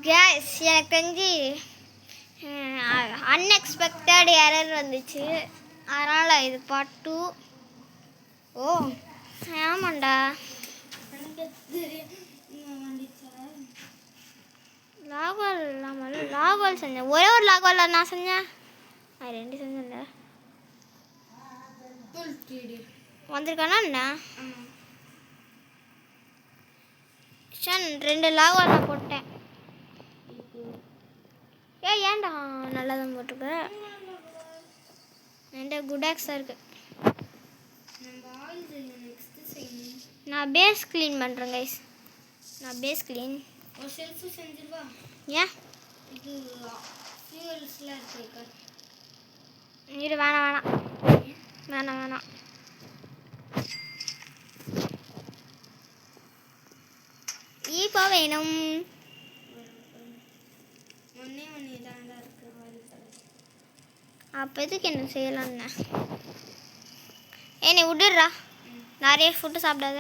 Case எனக்கு தெரிஞ்சு unexpected error வந்துச்சு, அதனால் இது பார்ட் 2. ஓ ஆமாண்டா, லாகோல் இல்லாமல் லாகோல் செஞ்சேன். ஒரே ஒரு லாகோல் நான் செஞ்சேன், அது 2 செஞ்சேன்ல. வந்திருக்கானா என்ன? ஷன் 2 லாகோல் நான் போட்டேன். ஏன்டா நல்லா தான் போட்டிருக்க, என்கிட்ட குடாக்ஸாக இருக்கு. நான் பேஸ் க்ளீன் பண்ணுறேன் கைஸ். நான் பேஸ் க்ளீன் ஒரு செல்ஃபு செஞ்சிருவா. ஏன் இது ஃபியூல்ஸ்லாம் இருக்கு. இரு, வேணாம் வேணாம் வேணாம். இப்போ வேணும் ஒன்னே தான் இருக்கு. அப்போ எதுக்கு என்ன செய்யலான்னு நீ விடுறா, நிறைய ஃபுட்டு சாப்பிடாத.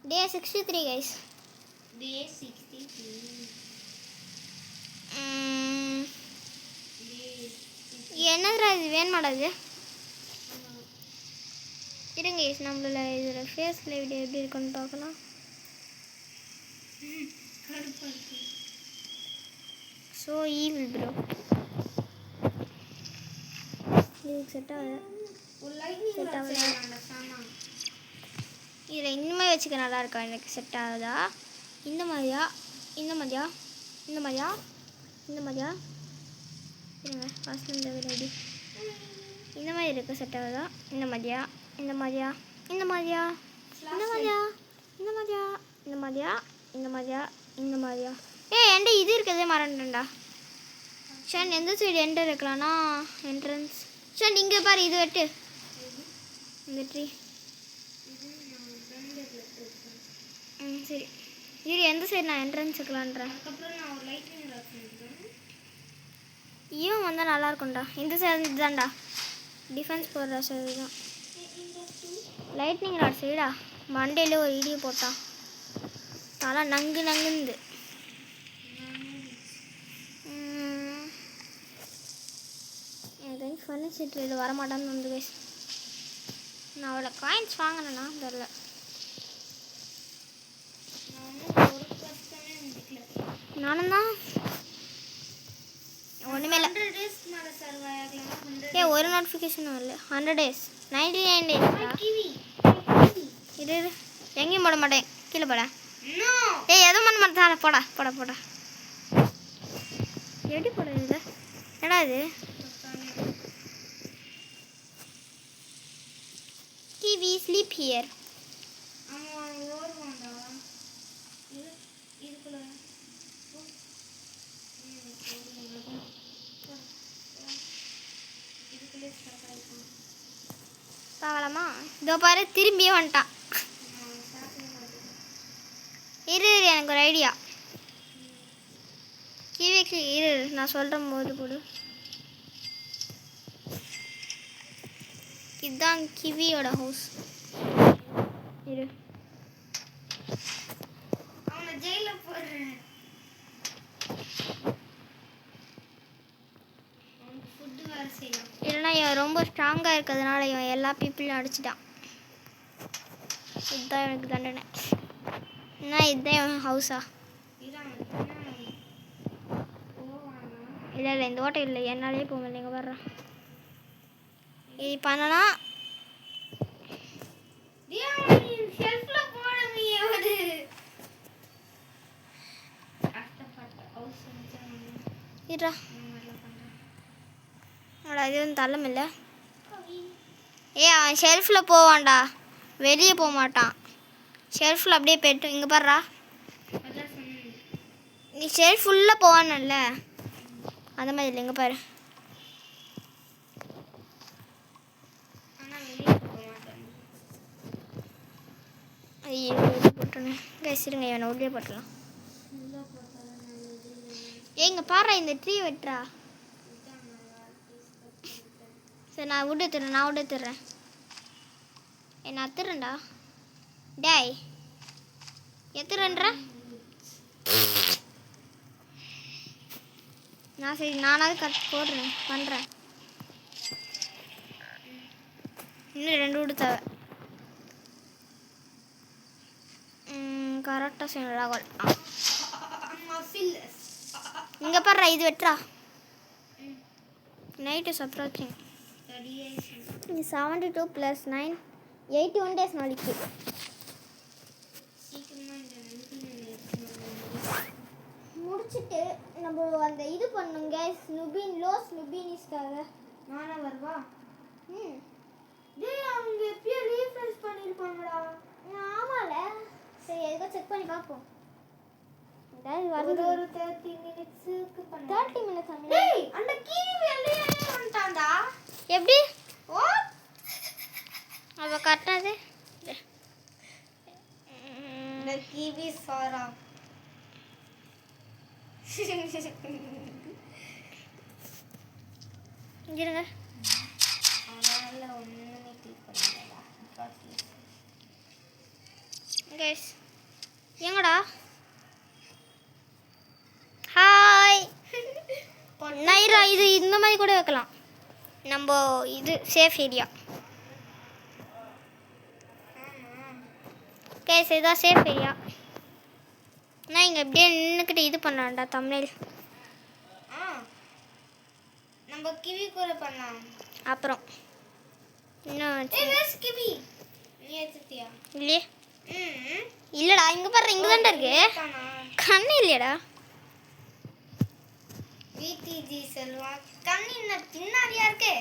டே 63 கைஸ். டே 63. என்னதுடா இது, வேணுமாடா இது? இருங்க கைஸ், நம்மள இதில் ஃபேஸில் வீடியோ எப்படி இருக்குன்னு பார்க்கலாம். ஸோ ஈவில் ப்ரோ, இதுக்கு செட் ஆகுது. செட் ஆகுதா? இதில் இன்னுமே வச்சுக்க நல்லா இருக்கா? எனக்கு செட் ஆகுதா? இந்த மாதிரியா இந்த மாதிரியா இந்த மாதிரியா இந்த மாதிரியா? இருங்க ஃபஸ்ட் இந்த ரெடி. இந்த மாதிரி இருக்குது, செட் ஆகுதா? இந்த மாதிரியா இந்த மாதிரியா இந்த மாதிரியா இந்த மாதிரியா இந்த மாதிரியா இந்த மாதிரியா இந்த மாதிரியா இந்த மாதிரியா? என்கிட்ட இது இருக்கிறதே மறந்துட்டேன்டா. ஷன் எந்த சைடு என்டர் இருக்கலாம்னா என்ட்ரன்ஸ். ஷன் இங்கே பாரு, இது வெட்டு இந்த ட்ரீ. சரி இரு, எந்த சைடு நான் என்ட்ரன்ஸ் இருக்கலான்றேன். இவன் வந்தால் நல்லா இருக்கும்டா. இந்த சைடு இதுதான்டா டிஃபென்ஸ் போடுற சைடு தான். லைட்னிங் ராட் சைடா மண்டேல ஒரு இடியை போட்டான், தலை நங்குந்து. எனக்கு ஃபர்னிச்சர் ட்ரேடு வரமாட்டான்னு வந்து கைஸ். நான் அவளை காயின்ஸ் வாங்கினேன்னா தெரில. நானும் தான் ஒன்றுமே இல்லை. ஒரு நோட்டிஃபிகேஷனும் இல்லை. 100 days 99 days. இரு எங்கேயும் போட மாட்டேன், கீழே போட. எதுவும் பண்ண மாட்டேன். போடா போடா போடா. எப்படி போட இது? என்னடா இது? Kiwi sleep here. பார்க்கலாமா? இதோ பாரு, திரும்பியே வந்துட்டான். இரு எனக்கு ஒரு ஐடியா. கிவிக்கு இரு, நான் சொல்கிற போது போடு. இதுதான் கிவியோட ஹவுஸ். இரு இல்லைன்னா இவன் ரொம்ப ஸ்ட்ராங்காக இருக்கிறதுனால இவன் எல்லா பீப்புளையும் அடிச்சிட்டான். இதுதான் எனக்கு தண்டனை. என்ன இதுதான் இவன் ஹவுஸா? இல்லை இல்லை, இந்த ஓட்டை இல்லை, என்னாலே போக முடியல. இங்கே வர்றான். இது பண்ணலாம். இருடா, இது வந்து தள்ளம் இல்லை. அவன் ஷெல்ஃபில் போவான்டா, வெளியே போக மாட்டான். ஷெல்ஃபில் அப்படியே போய்ட்டு இங்கே பாடுறா. நீ ஷெல்ஃப் ஃபுல்லாக போவானல்ல, அந்த மாதிரி இல்லை. இங்கே பாரு, ஐயோ போட்டுருங்க பேசிடுங்க. இவனை உள்ளே போட்டலாம். எங்க பாரு, இந்த ட்ரீ வெட்டுறா. சரி நான் விட்டு எடுத்துடுறேன். என்ன அத்துறேன்டா. டேய் எத்துறேன்ற நான் சரி நானாவது கட் போடுறேன் பண்ணுறேன். இன்னும் 2 வீடு தேவை. கரெக்டாக செய்யணும் ராகுல். இங்கே பாடுறா இது வெட்டுறா. நைட்டு அப்ரோச்சிங் 72 + 9 81 days நாளைக்கு. முடிச்சுட்டு நம்ம அந்த இது பண்ணுங்க ஸ்னுபின் ஸ்னுபினிஸ்க்காக. நானா வருவா? ம் டேய் அவங்க எப்பயே ரீஃப்ரெஷ் பண்ணிருப்பாங்கடா. ஆமால. சரி எதுக்கு செக் பண்ணி பார்ப்போம். ஒரு 30 மினிட்ஸ்க்கு பண்ணு. 30 minutes ஆமா. டேய் அந்த கீவி வெளியே வந்துட்டான்டா. எப்படி? ஓ அவ கட்டாது. இந்த கீவி சாரா. இருங்க. அதனால ஒண்ணுமே கிளிக் பண்ணலடா. கைஸ் எங்கடா? ஹாய். நைரா இது இந்த மாதிரி கூட வைக்கலாம். நம்ம இது சேஃப் ஏரியா. கைஸ் இதான் சேஃப் ஏரியா. நான் இங்கே அப்படியே நின்றுக்கிட்டு இது பண்ணலாம்டா தமிழ். நம்ம கிவி கூட பண்ணலாம். அப்புறம் இன்னும் கிவி நீ எடுத்துட்டியா? இல்லையே. இல்லைடா இங்கே பாரு இங்கே தான்டா இருக்கு. கண்ணு இல்லையடா. விடிஜி செல்வா கண்ணு என்ன பின்னாடியா இருக்கு?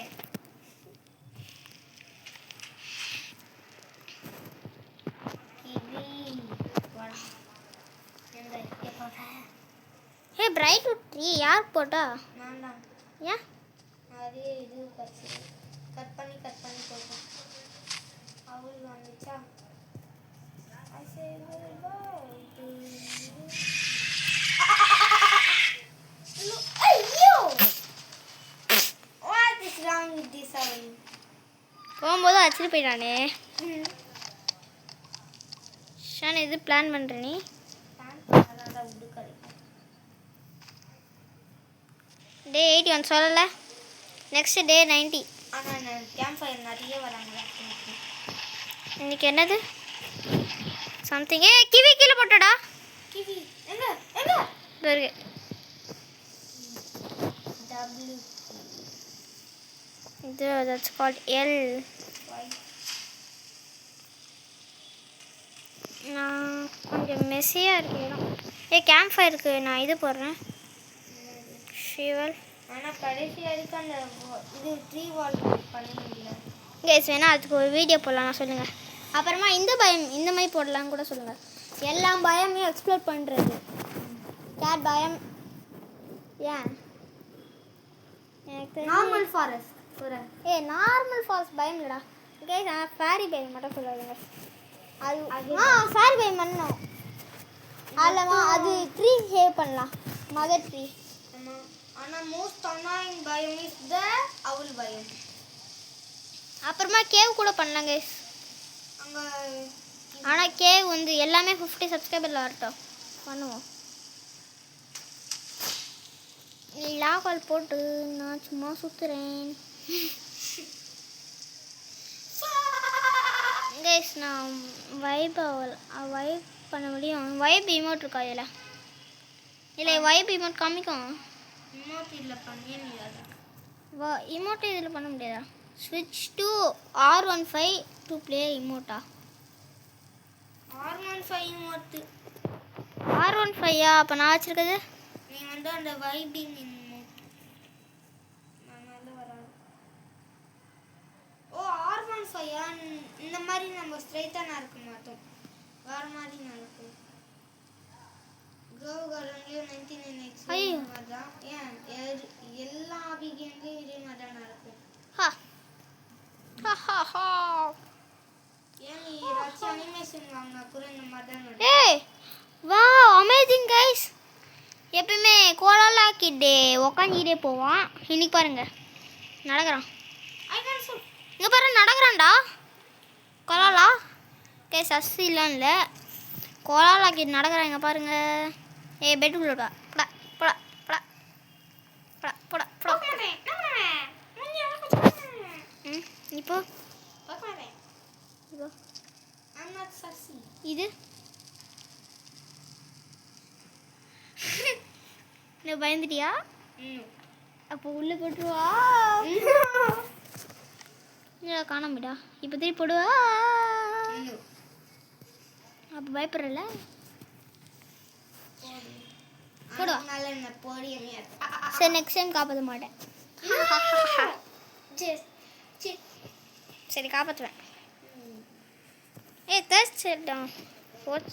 ஹே பிரைட் ட்ரீ யார் போட்டா? நான் தான். ஏன்? அது இது கட் பண்ணி போட்டேன். அவள் வந்துச்சா? What is wrong with this owl? போகும்போது அடிச்சுட்டு போயிட்டானே. ஷான் இது பிளான் பண்ணுற நீ? டே 81 சொல்லலை. Next day 90. ஆனால் கேம்ப் ஃபயர் நிறைய வராங்க. இன்னைக்கு என்னது சம்திங். கிவி கீழே போட்டடா. கிவி எங்க எங்க இருக்கு. W இது that's called L. Y நான் கொஞ்சம் மெஸ்ஸியாக இருக்கு இடம். கேம்ப் ஃபயருக்கு நான் இது போடுறேன் ஷிவல். ஆனால் கடைசி வரைக்கும் அந்த இது ட்ரீ வால் பண்ண முடியல. கேஸ் வேணா அதுக்கு ஒரு வீடியோ போடலாம் சொல்லுங்கள். அப்புறமா இந்த பயம் இந்த மாதிரி போடலான்னு கூட சொல்லுங்கள். எல்லா பயமையும் எக்ஸ்ப்ளோர் பண்ணுறது. கேட் பயம் ஏன் எனக்கு நார்மல் ஃபாரஸ்ட் நார்மல் ஃபால்ஸ் பயம் இல்லைடா. கேஸ் ஆனால் ஃபேரி பயம் மட்டும் சொல்லாதுங்க. அது ஃபேரி பயம் பண்ணணும். அதில் அது ட்ரீ சேவ் பண்ணலாம். Mother tree. ஆனால் மோஸ்ட் அனாயிங் பயம் இஸ் த அவுல் பயம். அப்புறமா கேவ் கூட பண்ணலாம் கைஸ். அங்கே ஆனால் கேவ் வந்து எல்லாமே 50 சப்ஸ்கிரைபரில் வரட்டும் பண்ணுவோம். லாகால் போட்டு நான் சும்மா சுற்றுறேன் கைஸ். நான் வைப் பண்ண முடியும். வைப் இமோட் இருக்கா இதில்? இல்லை வைப் இமோட் காமிக்கும். இமோட் இல்லை பண்ணே முடியாதா? இமோட் இதில் பண்ண முடியாதா? ஸ்விட்ச் டு R15 டு ப்ளே இமோட்டா? R15 emote. R15யா? அப்போ நான் வச்சுருக்குது நீ வந்து அந்த வைபிங் இமோட் அதனால வராது. ஓ R15யா? இந்த மாதிரி நம்ம ஸ்ட்ரைட்டாக நடக்க மாட்டோம். வேறு மாதிரி நடக்கும். க்ளோவ் கார்டன்லேயும் 99 மாதிரி தான். ஏன் எல்லா கேம்லேயும் இதே மாதிரி தான் நடக்கும். ஏன் நீ ஏதாச்சும் அனிமேஷன் வாங்கினா கூட இந்த மாதிரி தான் நடக்கும். ஏய் வா அமேசிங் கைஸ். எப்பயுமே கோலாலா கிட்டே உக்காஞ்சிக்கிட்டே போவான். இன்னைக்கு பாருங்க நடக்கிறான். இங்கே பாரு நடக்கிறான்டா கோலாலா. கைஸ் அஸ்லாம் இல்லை கோலாலா கிட்ட நடக்கிறான். இங்கே பாருங்க. பெட்டுக்குள்ளடா படா படா படா பயந்துட்டியா? அப்போ உள்ளே போட்டுருவா. காணாமடா. இப்போ திருப்பி போடுவா. அப்போ பயப்படுறல? போடுவா. சரி, நெக்ஸ்ட் டைம் காப்பாற்ற மாட்டேன். சரி, காப்பாற்றுவேன். தேர்ட் செட்டான் ஃபோர்த்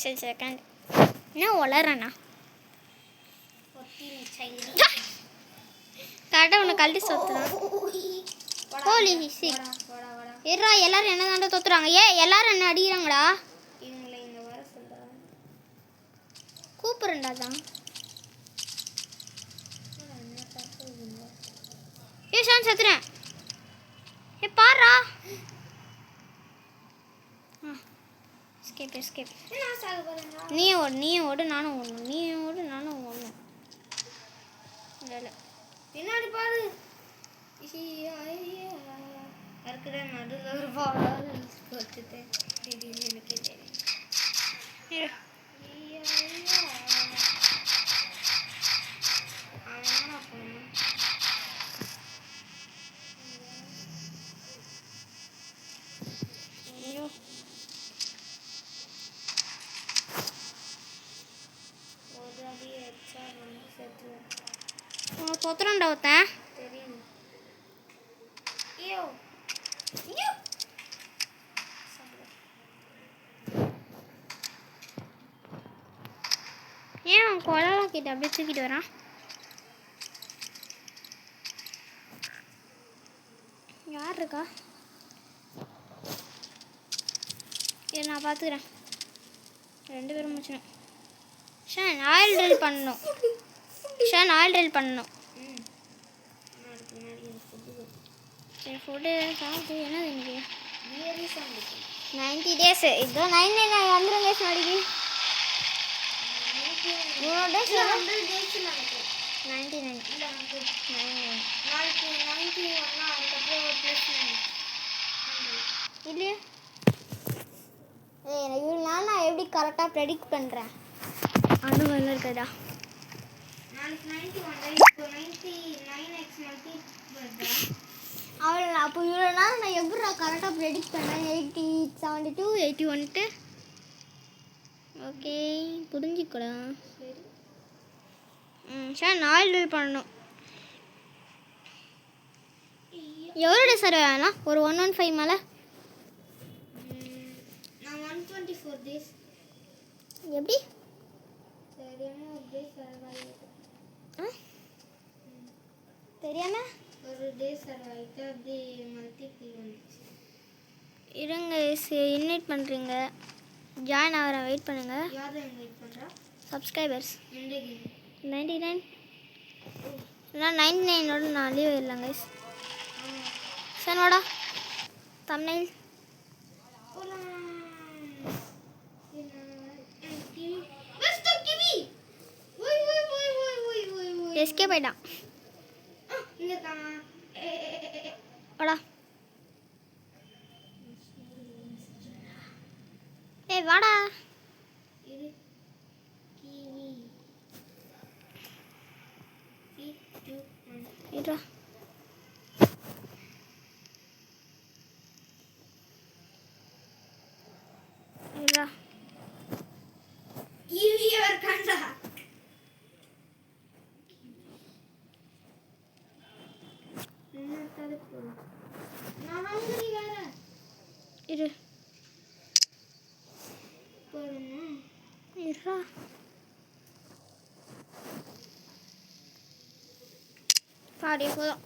சரி செகண்ட். என்ன வளரண்ணா? கரெக்டாக உன்னை கழட்டி சொத்துறான். ஹோலி சிக். இருடா, எல்லாரும் என்ன தாண்டா தொத்துறாங்க. எல்லாரும் என்ன அடிக்கிறாங்கடா. கூப்பிடுறா தான். ஷான் செத்துறேன். பாரா. எஸ்கேப். நீ ஓடு நானும் ஓடணும். பின்னாடி பாரு. இருக்கிற நடுவில் ஒரு பால் போட்டுட்டேன். திடீர்னு எனக்கே தெரியும். தொத்துறேன்டா ஒருத்தன். ஏன் அவன் குழலாம் கிட்ட அப்படியே தூக்கிட்டு வரான்? யார் இருக்கா? இதை நான் பார்த்துக்கிறேன். 2 பேரும் முடிச்சிடும். ஷான் ஆயில் ட்ரில் பண்ணணும். சரி, ஃபுட்டு சாப்பிட்டு என்னது இன்னைக்கு 90 days. இதுதான் 99 வந்துடும் கேஸ் நாளைக்கு. 99 இல்லையா? நான் எப்படி கரெக்டாக ப்ரெடிக்ட் பண்ணுறேன். அனுபவம் இருக்குதா? அவள் அப்போ இவ்வளோ நாள் நான் எப்படி கரெக்டாக ப்ரெடிக்ட் பண்ணேன். 80, 72, 81. ஓகே, புரிஞ்சுக்கலாம். சார் 4 ட்ரில் பண்ணணும். எவ்வளோ சார் வேணாம்? ஒரு 115 மேலே. 124 days. எப்படி தெரியாம ஒரு டே சர்வைட்டு அப்படி மல்டிபிள் வந்துச்சு. இருங்க, இன்வைட் பண்ணுறீங்க. ஜாயின் ஆகிறேன், வெயிட் பண்ணுங்கள். யார் இன்வைட் பண்ணுறா? சப்ஸ்கிரைபர்ஸ் 99. நான் 99ஓட நான் லீவ் ஆயிடலாம் கைஸ். சனோடா தம்ப்நெயில் எஸ்கேப் ஆயிட்டான். வாடா. வாடா. இருடா. இரு இருடா. பாடிய போதும்.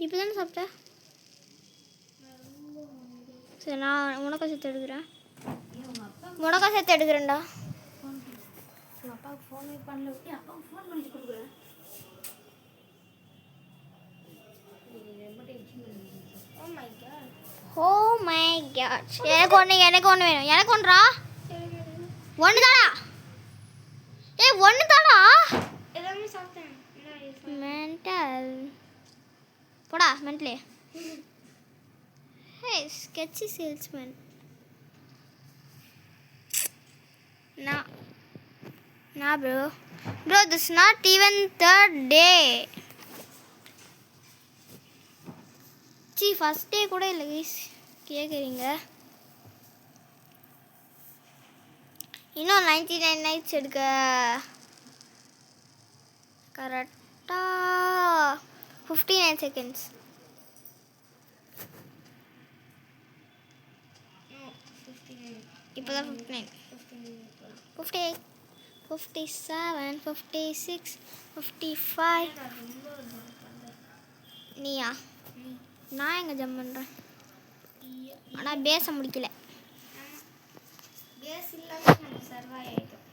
இப்போ தானே சாப்பிட்டேன். சரி, நான் முனக்கா சேர்த்து எடுக்கிறேன். எடுக்கிறேன்டா. அப்பாவுக்கு ஃபோனே பண்ணல. அப்பாவுக்கு ஃபோன் பண்ணி கொடுக்குறேன். Oh my God. எனக்கு ஒன்று வேணும். எனக்கு ஒன்றா? ஒன்று தானா? ஒன்று தானா? எல்லாமே சாப்பிட்டேன். மென்டல் போடா மென்டலே. ஸ்கெட்சி சேல்ஸ்மேன். நான் Nah, bro. Bro, this is not even third day. C first day கூட இல்லை கைஸ் கேட்குறீங்க. இன்னும் 99 நைட்ஸ் எடுக்க கரெக்டாக 59 செகண்ட்ஸ். இப்போ தான் 59, 58, 57, 56, 55. நீயா? நான் எங்கே ஜம்ப் பண்ணுறேன், ஆனால் பேச முடிக்கல. பேஸ் இல்லாமல் நம்ம சர்வாய் ஆகிட்டோம்.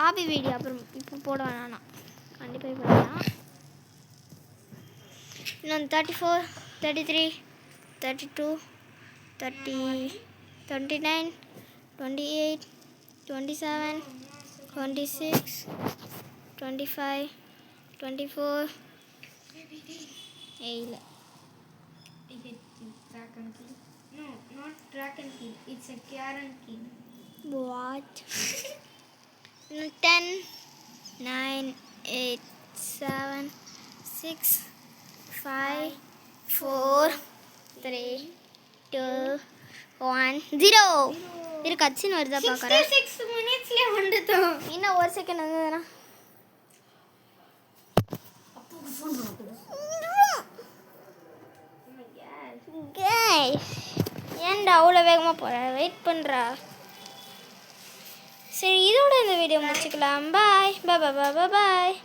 ஆபி வீடியோ அப்புறம் இப்போ போட வேணாம், கண்டிப்பாக போட வேணாம். இன்னும் 34, 33, 32, 30, 29, 28, 27, 26, 25, 24. இல்லை Track and kill. No, not track and kill. It's a Karen kill. What? 10, 9, 8, 7, 6, 5, 4, 3, 2, 1, 0. இரு கட்சின்னு வருதா பார்க்குறேன். 66 மினிட்ஸ்லேயே வந்துட்டோம். இன்னும் ஒரு செகண்ட் வந்ததுண்ணா. ஏன்டா அவ்வளோ வேகமாக போகிற, வெயிட் பண்ணுறா. சரி இதோட இந்த வீடியோ முடிச்சுக்கலாம். பாய் பாய் பாய் பாய் பாய்.